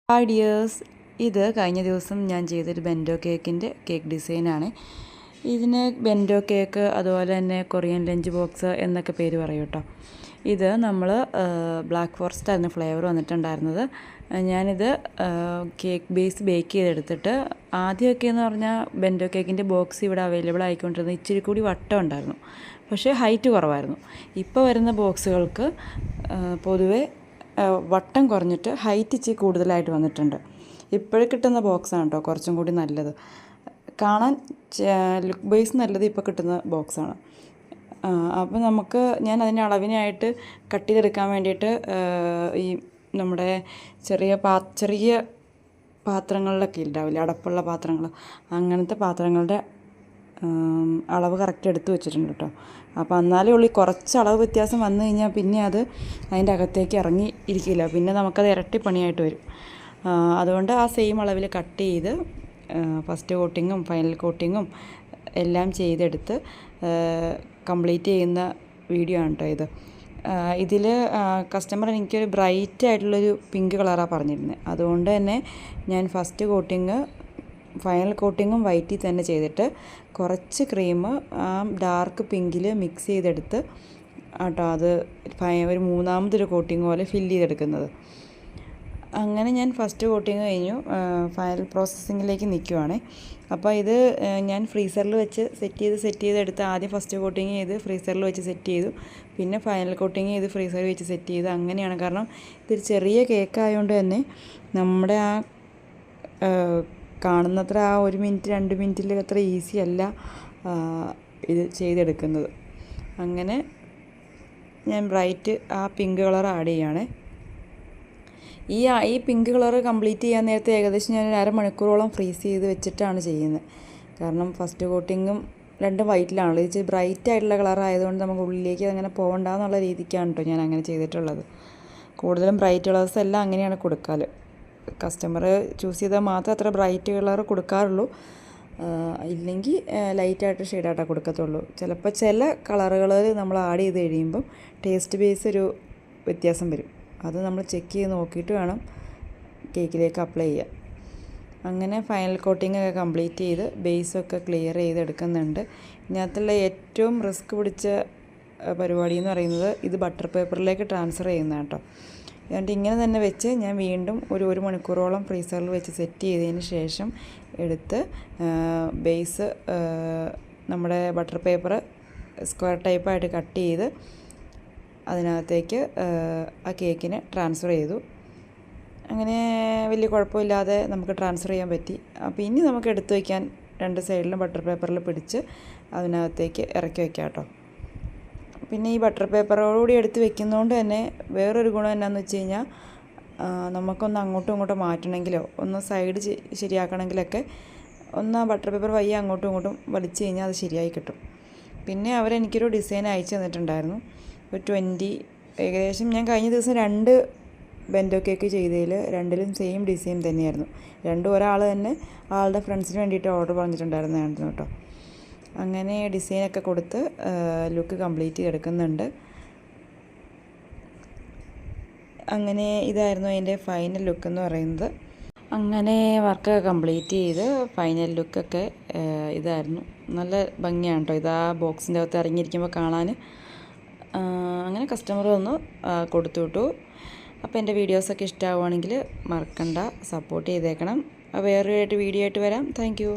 Hi dears, ഇത് കഴിഞ്ഞ ദിവസം ഞാൻ ചെയ്തൊരു ബെൻഡോ കേക്കിൻ്റെ കേക്ക് ഡിസൈനാണ്. ഇതിന് ബെൻഡോ കേക്ക്, അതുപോലെ തന്നെ കൊറിയൻ ലഞ്ച് ബോക്സ് എന്നൊക്കെ പേര് പറയും കേട്ടോ. ഇത് നമ്മൾ ബ്ലാക്ക് ഫോറസ്റ്റ് ആയിരുന്നു ഫ്ലേവർ വന്നിട്ടുണ്ടായിരുന്നത്. ഞാനിത് കേക്ക് ബേസ് ബേക്ക് ചെയ്തെടുത്തിട്ട് ആദ്യമൊക്കെ എന്ന് പറഞ്ഞാൽ ബെൻഡോ കേക്കിൻ്റെ ബോക്സ് ഇവിടെ അവൈലബിൾ ആയിക്കൊണ്ടിരുന്നത് ഇച്ചിരി കൂടി വട്ടം ഉണ്ടായിരുന്നു, പക്ഷേ ഹൈറ്റ് കുറവായിരുന്നു. ഇപ്പോൾ വരുന്ന ബോക്സുകൾക്ക് പൊതുവെ വട്ടം കുറഞ്ഞിട്ട് ഹൈറ്റ് ഇച്ചിരി കൂടുതലായിട്ട് വന്നിട്ടുണ്ട്. ഇപ്പോഴും കിട്ടുന്ന ബോക്സാണ് കേട്ടോ കുറച്ചും കൂടി നല്ലത്. കാണാൻ ലുക്ക് ബേസ് നല്ലത് ഇപ്പോൾ കിട്ടുന്ന ബോക്സാണ്. അപ്പോൾ ഞാൻ അതിൻ്റെ അളവിനായിട്ട് കട്ട് ചെയ്തെടുക്കാൻ വേണ്ടിയിട്ട് ഈ നമ്മുടെ ചെറിയ പാത്രങ്ങളിലൊക്കെ ഉണ്ടാവില്ല, അടപ്പുള്ള പാത്രങ്ങൾ, അങ്ങനത്തെ പാത്രങ്ങളുടെ അളവ് കറക്റ്റ് എടുത്ത് വെച്ചിട്ടുണ്ട് കേട്ടോ. അപ്പോൾ എന്നാലേ ഉള്ളൂ കുറച്ച് അളവ് വ്യത്യാസം വന്നു കഴിഞ്ഞാൽ പിന്നെ അത് അതിൻ്റെ അകത്തേക്ക് ഇറങ്ങി ഇരിക്കില്ല, പിന്നെ നമുക്കത് ഇരട്ടി പണിയായിട്ട് വരും. അതുകൊണ്ട് ആ സെയിം അളവിൽ കട്ട് ചെയ്ത് ഫസ്റ്റ് കോട്ടിങ്ങും ഫൈനൽ കോട്ടിങ്ങും എല്ലാം ചെയ്തെടുത്ത് കംപ്ലീറ്റ് ചെയ്യുന്ന വീഡിയോ ആണ് കേട്ടോ ഇത്. ഇതിൽ കസ്റ്റമർ എനിക്കൊരു ബ്രൈറ്റ് ആയിട്ടുള്ളൊരു പിങ്ക് കളറാണ് പറഞ്ഞിരുന്നത്. അതുകൊണ്ട് തന്നെ ഞാൻ ഫസ്റ്റ് കോട്ടിങ് ഫൈനൽ കോട്ടിങ്ങും വൈറ്റിൽ തന്നെ ചെയ്തിട്ട് കുറച്ച് ക്രീം ആ ഡാർക്ക് പിങ്കിൽ മിക്സ് ചെയ്തെടുത്ത് കേട്ടോ അത് ഒരു മൂന്നാമതൊരു കോട്ടിങ് പോലെ ഫില്ല് ചെയ്തെടുക്കുന്നത്. അങ്ങനെ ഞാൻ ഫസ്റ്റ് കോട്ടിങ് കഴിഞ്ഞു, ഫൈനൽ പ്രോസസ്സിങ്ങിലേക്ക് നിൽക്കുവാണ്. അപ്പോൾ ഇത് ഞാൻ ഫ്രീസറിൽ വെച്ച് സെറ്റ് ചെയ്തെടുത്ത് ആദ്യം ഫസ്റ്റ് കോട്ടിങ് ചെയ്ത് ഫ്രീസറിൽ വെച്ച് സെറ്റ് ചെയ്തു, പിന്നെ ഫൈനൽ കോട്ടിങ് ചെയ്ത് ഫ്രീസറിൽ വെച്ച് സെറ്റ് ചെയ്തു. അങ്ങനെയാണ്, കാരണം ഇതൊരു ചെറിയ കേക്ക് ആയതുകൊണ്ട് തന്നെ നമ്മുടെ ആ കാണുന്നത്ര ആ 1 മിനിറ്റ് 2 മിനിറ്റിൽ അത്ര ഈസി അല്ല ഇത് ചെയ്തെടുക്കുന്നത്. അങ്ങനെ ഞാൻ ബ്രൈറ്റ് ആ പിങ്ക് കളർ ആഡ് ചെയ്യുകയാണ്. ഈ പിങ്ക് കളർ കംപ്ലീറ്റ് ചെയ്യാൻ നേരത്തെ ഏകദേശം ഞാൻ 1/2 മണിക്കൂറോളം ഫ്രീസ് ചെയ്ത് വെച്ചിട്ടാണ് ചെയ്യുന്നത്. കാരണം ഫസ്റ്റ് കോട്ടിങ്ങും രണ്ടും വൈറ്റിലാണല്ലോ, ഇത് ബ്രൈറ്റ് ആയിട്ടുള്ള കളർ ആയതുകൊണ്ട് നമുക്ക് ഉള്ളിലേക്ക് അങ്ങനെ പോകണ്ടെന്നുള്ള രീതിക്കാണ് കേട്ടോ ഞാൻ അങ്ങനെ ചെയ്തിട്ടുള്ളത്. കൂടുതലും ബ്രൈറ്റ് കളേഴ്സ് എല്ലാം അങ്ങനെയാണ് കൊടുക്കാറ്. കസ്റ്റമർ ചൂസ് ചെയ്താൽ മാത്രമേ അത്ര ബ്രൈറ്റ് കളർ കൊടുക്കാറുള്ളൂ, ഇല്ലെങ്കിൽ ലൈറ്റായിട്ട് ഷെയ്ഡായിട്ടേ കൊടുക്കത്തുള്ളൂ. ചിലപ്പോൾ ചില കളറുകൾ നമ്മൾ ആഡ് ചെയ്ത് കഴിയുമ്പം ടേസ്റ്റ് ബേസ് ഒരു വ്യത്യാസം വരും. അത് നമ്മൾ ചെക്ക് ചെയ്ത് നോക്കിയിട്ട് വേണം കേക്കിലേക്ക് അപ്ലൈ ചെയ്യാൻ. അങ്ങനെ ഫൈനൽ കോട്ടിംഗ് ഒക്കെ കംപ്ലീറ്റ് ചെയ്ത് ബേസൊക്കെ ക്ലിയർ ചെയ്തെടുക്കുന്നുണ്ട്. ഇതിനകത്തുള്ള ഏറ്റവും റിസ്ക് പിടിച്ച പരിപാടി എന്ന് പറയുന്നത് ഇത് ബട്ടർ പേപ്പറിലേക്ക് ട്രാൻസ്ഫർ ചെയ്യുന്നതാണ് കേട്ടോ. എന്നിട്ട് ഇങ്ങനെ തന്നെ വെച്ച് ഞാൻ വീണ്ടും ഒരു മണിക്കൂറോളം ഫ്രീസറിൽ വെച്ച് സെറ്റ് ചെയ്തതിന് ശേഷം എടുത്ത് ബേസ് നമ്മുടെ ബട്ടർ പേപ്പർ സ്ക്വയർ ടൈപ്പായിട്ട് കട്ട് ചെയ്ത് അതിനകത്തേക്ക് ആ കേക്കിന് ട്രാൻസ്ഫർ ചെയ്തു. അങ്ങനെ വലിയ കുഴപ്പമില്ലാതെ നമുക്ക് ട്രാൻസ്ഫർ ചെയ്യാൻ പറ്റി. അപ്പോൾ ഇനി നമുക്ക് എടുത്ത് വയ്ക്കാൻ 2 സൈഡിലും ബട്ടർ പേപ്പറിൽ പിടിച്ച് അതിനകത്തേക്ക് ഇറക്കി വയ്ക്കാം കേട്ടോ. പിന്നെ ഈ ബട്ടർ പേപ്പറോടുകൂടി എടുത്ത് വെക്കുന്നതുകൊണ്ട് തന്നെ വേറൊരു ഗുണം എന്നാന്ന് വെച്ച് കഴിഞ്ഞാൽ നമുക്കൊന്ന് അങ്ങോട്ടും ഇങ്ങോട്ടും മാറ്റണമെങ്കിലോ ഒന്ന് സൈഡ് ശരിയാക്കണമെങ്കിലൊക്കെ ഒന്ന് ബട്ടർ പേപ്പർ വയ്യ അങ്ങോട്ടും ഇങ്ങോട്ടും വലിച്ചു കഴിഞ്ഞാൽ അത് ശരിയായി കിട്ടും. പിന്നെ അവരെനിക്കൊരു ഡിസൈൻ അയച്ചു തന്നിട്ടുണ്ടായിരുന്നു, ഒരു 20 ഏകദേശം. ഞാൻ കഴിഞ്ഞ ദിവസം 2 ബെൻഡോ കേക്ക് ചെയ്തതിൽ 2ലും സെയിം ഡിസൈൻ തന്നെയായിരുന്നു. രണ്ടും ഒരാൾ തന്നെ ആളുടെ ഫ്രണ്ട്സിന് വേണ്ടിയിട്ട് ഓർഡർ പറഞ്ഞിട്ടുണ്ടായിരുന്നതായിരുന്നു കേട്ടോ. അങ്ങനെ ഡിസൈനൊക്കെ കൊടുത്ത് ലുക്ക് കംപ്ലീറ്റ് ചെയ്തെടുക്കുന്നുണ്ട്. അങ്ങനെ ഇതായിരുന്നു അതിൻ്റെ ഫൈനൽ ലുക്ക് എന്ന് പറയുന്നത്. അങ്ങനെ വർക്കൊക്കെ കംപ്ലീറ്റ് ചെയ്ത് ഫൈനൽ ലുക്കൊക്കെ ഇതായിരുന്നു. നല്ല ഭംഗിയാണ് കേട്ടോ ഇത് ആ ബോക്സിൻ്റെ അകത്ത് ഇറങ്ങിയിരിക്കുമ്പോൾ കാണാൻ. അങ്ങനെ കസ്റ്റമർ വന്ന് കൊടുത്തു വിട്ടു. അപ്പോൾ എൻ്റെ വീഡിയോസൊക്കെ ഇഷ്ടമാവുകയാണെങ്കിൽ മറക്കണ്ട സപ്പോർട്ട് ചെയ്തേക്കണം. വേറൊരു വീഡിയോ ആയിട്ട് വരാം. Thank you.